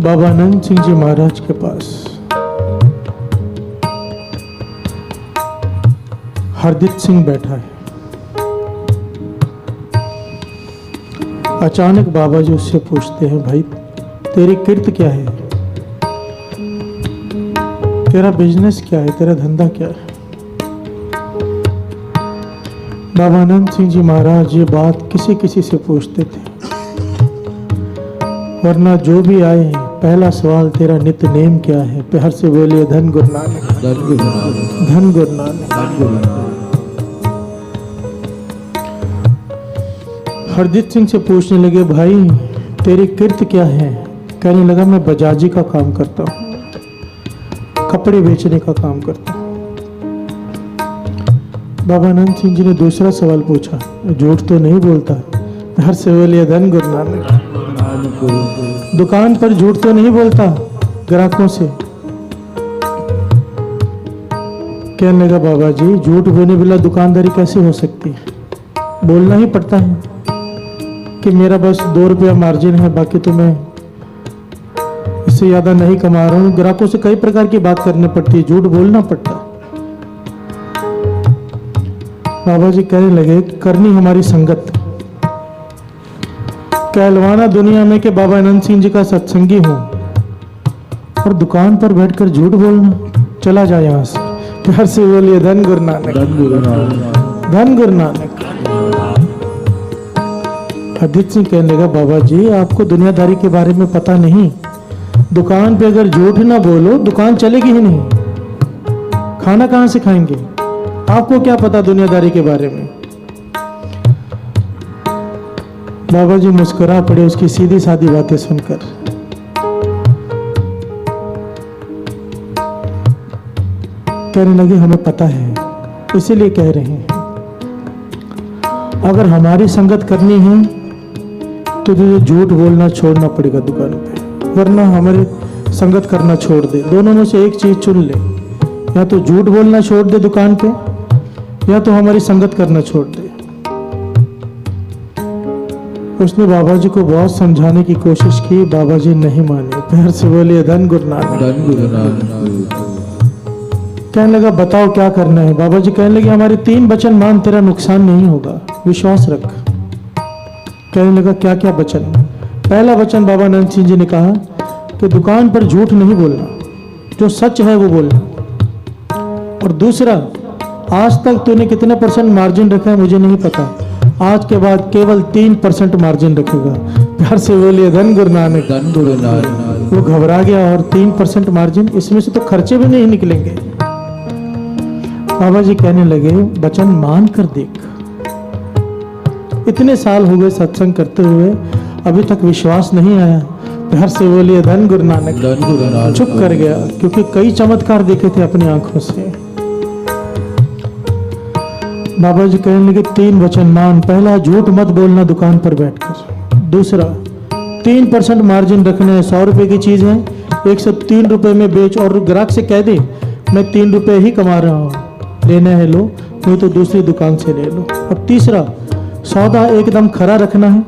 बाबा आनंद सिंह जी महाराज के पास हरदीप सिंह बैठा है। अचानक बाबा जी उससे पूछते हैं, भाई तेरी किर्त क्या है, तेरा बिजनेस क्या है, तेरा धंधा क्या है। बाबा आनंद सिंह जी महाराज ये बात किसी किसी से पूछते थे, वरना जो भी आए पहला सवाल तेरा नित्य नेम क्या है। प्यार से बोलिए धन गुरु नानक, धन गुरु नानक। हरदीप सिंह से पूछने लगे, भाई तेरी किर्त क्या है। कहने लगा, मैं बजाजी का काम करता हूँ, कपड़े बेचने का काम करता हूँ। बाबा आनंद सिंह जी ने दूसरा सवाल पूछा, झूठ तो नहीं बोलता। प्यार से बोलिए धन गुरु नानक। दुकान पर झूठ तो नहीं बोलता ग्राहकों से। कहने लगा, बाबा जी झूठ बोलने बिना दुकानदारी कैसे हो सकती है। बोलना ही पड़ता है कि मेरा बस 2 रुपया मार्जिन है, बाकी तो मैं इससे ज्यादा नहीं कमा रहा हूं। ग्राहकों से कई प्रकार की बात करनी पड़ती है, झूठ बोलना पड़ता है। बाबा जी कहने लगे, करनी हमारी संगत। कहलवाना दुनिया में कि बाबा आनंद सिंह जी का सत्संगी हूं, और दुकान पर बैठकर झूठ बोलना। चला जाए यहां से। प्यार से बोलिए धन गुरु नानक, धन गुरु नानक। हरदीप सिंह कहने लगा, बाबा जी आपको दुनियादारी के बारे में पता नहीं। दुकान पे अगर झूठ ना बोलो दुकान चलेगी ही नहीं, खाना कहां से खाएंगे। आपको क्या पता दुनियादारी के बारे में। बाबा जी मुस्कुरा पड़े उसकी सीधी सादी बातें सुनकर। कहने लगे, हमें पता है इसीलिए कह रहे हैं, अगर हमारी संगत करनी है तो तुझे झूठ बोलना छोड़ना पड़ेगा दुकान पे, वरना हमारी संगत करना छोड़ दे। दोनों में से एक चीज चुन ले, या तो झूठ बोलना छोड़ दे दुकान पे, या तो हमारी संगत करना छोड़ दे। उसने बाबा जी को बहुत समझाने की कोशिश की, बाबा जी नहीं माने। प्यार से बोलिए धन गुरु नानक, धन गुरु नानक। कहने लगा, बताओ क्या करना है। बाबा जी कहने लगे, हमारे 3 वचन मान, तेरा नुकसान नहीं होगा, विश्वास रख। कहने लगा, क्या क्या वचन। पहला वचन बाबा आनंद सिंह जी ने कहा कि दुकान पर झूठ नहीं बोलना, जो सच है वो बोलना। और दूसरा, आज तक तूने कितने % मार्जिन रखा है मुझे नहीं पता, आज के बाद केवल 3% मार्जिन रखेगा। प्यार से बोलिए धन गुरु नानक, धन गुरु नानक। वो घबरा गया, और 3% मार्जिन, इसमें से तो खर्चे भी नहीं निकलेंगे। बाबा जी कहने लगे, वचन मान कर देख। इतने साल हो गए सत्संग करते हुए, अभी तक विश्वास नहीं आया। प्यार से बोलिए धन गुरु नानक, धन गुरु नानक। चुप कर गया, क्योंकि कई चमत्कार देखे थे अपनी आंखों से। बाबा जी कहने लगे, 3 वचन मान। पहला, झूठ मत बोलना दुकान पर बैठकर। दूसरा, 3% मार्जिन रखना है। 100 रुपए की चीज है, 103 रुपए में बेच, और ग्राहक से कह दे मैं 3 रुपए ही कमा रहा हूं, लेना है लो, नहीं तो दूसरी दुकान से ले लो। और तीसरा, सौदा एकदम खरा रखना है,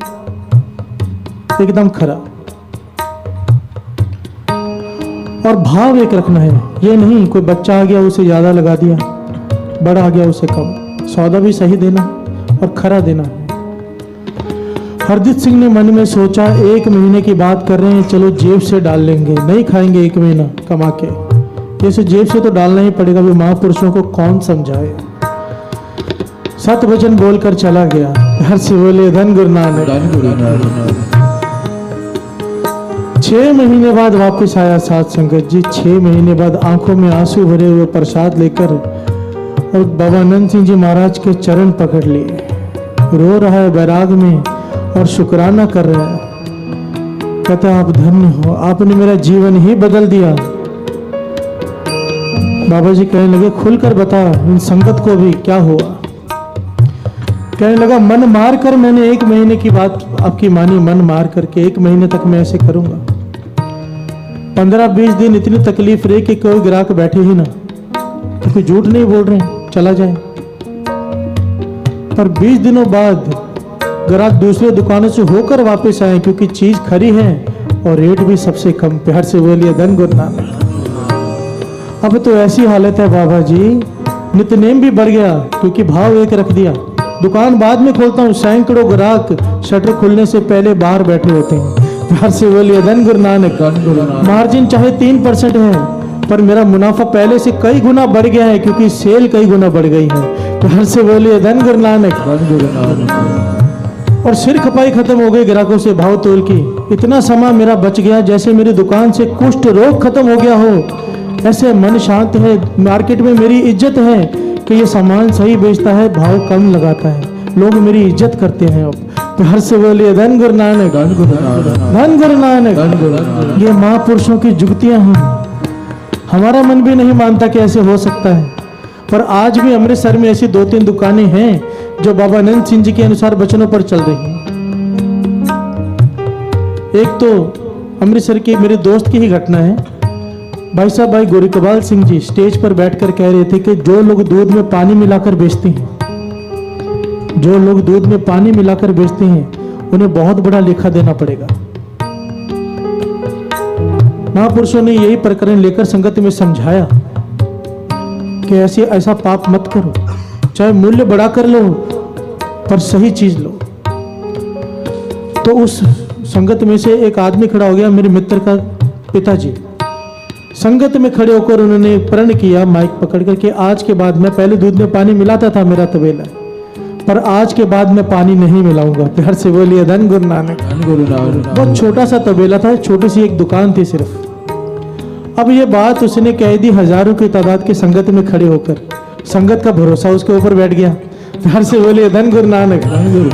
एकदम खरा। और भाव एक रखना है, ये नहीं कोई बच्चा आ गया उसे ज्यादा लगा दिया, बड़ा आ गया उसे कम। सौदा भी सही देना और खरा देना है। हरदीप सिंह ने मन में सोचा, 1 महीने की बात कर रहे हैं, चलो जेब से डाल लेंगे, नहीं खाएंगे 1 महीना कमा के, जैसे जेब से तो डालना ही पड़ेगा। भी महापुरुषों को कौन समझाए। 7 वचन बोलकर चला गया। हर से बोले धन गुरु नानक, धन गुरु नानक। 6 महीने बाद वापस आया साथ संगत जी। 6 महीने बाद आंखों में आंसू भरे हुए प्रसाद लेकर, और बाबा आनंद सिंह जी महाराज के चरण पकड़ लिए। रो रहा है बैराग में और शुक्राना कर रहा है। कहता, आप धन्य हो, आपने मेरा जीवन ही बदल दिया। बाबा जी कहने लगे, खुलकर बता इन संगत को भी क्या हुआ। कहने लगा, मन मार कर मैंने 1 महीने की बात आपकी मानी, मन मार करके 1 महीने तक मैं ऐसे करूंगा। 15-20 दिन इतनी तकलीफ रही कि कोई ग्राहक बैठे ही ना, क्योंकि झूठ नहीं बोल रहे हैं, चला जाए। पर 20 दिनों बाद ग्राहक दूसरे दुकानों से होकर वापस आए, क्योंकि चीज खरी है, और रेट भी सबसे कम। प्यार से बोलिए धन गुरु नानक। अब तो ऐसी हालत है बाबा जी, नितनेम भी बढ़ गया क्योंकि भाव एक रख दिया। दुकान बाद में खोलता हूँ, सैकड़ों ग्राहक शटर खुलने से पहले बाहर बैठे होते हैं। प्यार से बोलिए धन गुरु नानक। मार्जिन चाहे 3% है, पर मेरा मुनाफा पहले से कई गुना बढ़ गया है क्योंकि सेल कई गुना बढ़ गई है। प्यार से बोलिए धन गुरु नानक। और सिर खपाई खत्म हो गई ग्राहकों से भाव तोल की। इतना समय मेरा बच गया जैसे मेरी दुकान से कुष्ठ रोग खत्म हो गया हो। ऐसे मन शांत है, मार्केट में मेरी इज्जत है कि ये सामान सही बेचता है, भाव कम लगाता है, लोग मेरी इज्जत करते हैं। अब प्यार से बोलिए धन गुरु नानक। धन गुरु नानक। ये महापुरुषों की जुगतियां हैं। हमारा मन भी नहीं मानता कि ऐसे हो सकता है, पर आज भी अमृतसर में ऐसी 2-3 दुकानें हैं जो बाबा नंद सिंह जी के अनुसार वचनों पर चल रही हैं। एक तो अमृतसर की मेरे दोस्त की ही घटना है। भाई साहब, भाई गोरीकबाल सिंह जी स्टेज पर बैठकर कह रहे थे कि जो लोग दूध में पानी मिलाकर बेचते हैं, जो लोग दूध में पानी मिलाकर बेचते हैं, उन्हें बहुत बड़ा लेखा देना पड़ेगा। महापुरुषों ने यही प्रकरण लेकर संगत में समझाया कि ऐसा पाप मत करो, चाहे मूल्य बढ़ा कर लो पर सही चीज लो। तो उस संगत में से एक आदमी खड़ा हो गया, मेरे मित्र का पिताजी। संगत में खड़े होकर उन्होंने प्रण किया माइक पकड़कर कि आज के बाद, मैं पहले दूध में पानी मिलाता था मेरा तबेला, पर आज के बाद मैं पानी नहीं मिलाऊंगा। प्यार से बोलिए धन गुरु नानक। बहुत छोटा सा तबेला था, छोटी सी एक दुकान थी सिर्फ। अब ये बात उसने कह दी हजारों की तादाद के संगत में खड़े होकर। संगत का भरोसा उसके ऊपर बैठ गया। प्यार से बोलिए धन गुरु नानक।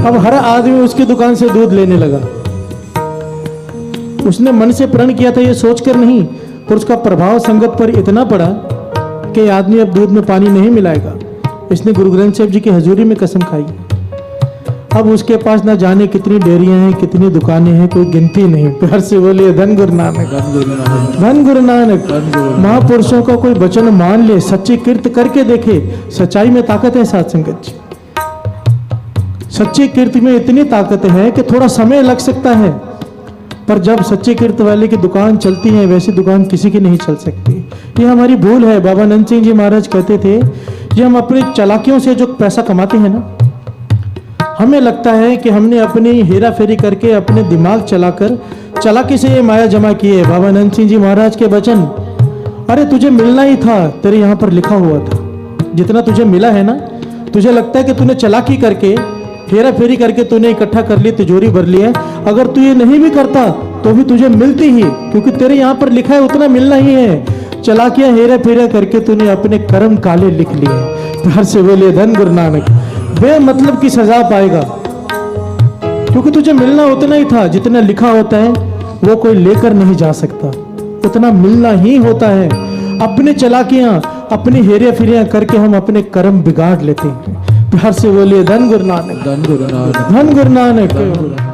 अब हर आदमी उसकी दुकान से दूध लेने लगा। उसने मन से प्रण किया था ये सोचकर नहीं, पर उसका प्रभाव संगत पर इतना पड़ा कि आदमी अब दूध में पानी नहीं मिलाएगा। इसने गुरु ग्रंथ साहिब जी की हजूरी में कसम खाई। अब उसके पास ना जाने कितनी डेयरियां हैं, कितनी दुकानें हैं, कोई गिनती नहीं। प्यार से बोलिए धन गुरु नानक। धन गुरु नानक। महापुरुषों का कोई वचन मान ले, सच्ची कीर्त करके देखे। सच्चाई में ताकत है साथ संगत जी। सच्ची कीर्ति में इतनी ताकत है कि थोड़ा समय लग सकता है, पर जब सच्चे कीर्त वाले की दुकान चलती है, वैसी दुकान किसी की नहीं चल सकती। ये हमारी भूल है। बाबा नंद सिंह जी महाराज कहते थे, ये हम अपनी चालाकियों से जो पैसा कमाते हैं ना, हमें लगता है कि हमने अपनी हेरा फेरी करके अपने दिमाग चलाकर चालाकी से ये माया जमा की है। बाबा नंद सिंह जी महाराज के वचन, अरे तुझे मिलना ही था, तेरे यहाँ पर लिखा हुआ था। जितना तुझे मिला है ना, तुझे लगता है कि तूने चालाकी करके, हेरा फेरी करके तूने इकट्ठा कर ली, तिजोरी भर ली है। अगर तू ये नहीं भी करता तो भी तुझे मिलती ही, क्योंकि तेरे यहाँ पर लिखा है उतना मिलना ही है। चालाकियां हेरा फेरा करके तूने अपने कर्म काले लिख लिए। प्यार से बोलिए धन गुरु नानक। बेमतलब की सजा पाएगा, क्योंकि तुझे मिलना उतना ही था। जितना लिखा होता है वो कोई लेकर नहीं जा सकता, उतना मिलना ही होता है। अपने चालाकियां, अपनी हेरे फेरियां करके हम अपने कर्म बिगाड़ लेते हैं। प्यार से बोलिए धन गुरु नानक। धन गुरु नानक। धन गुरु नानक।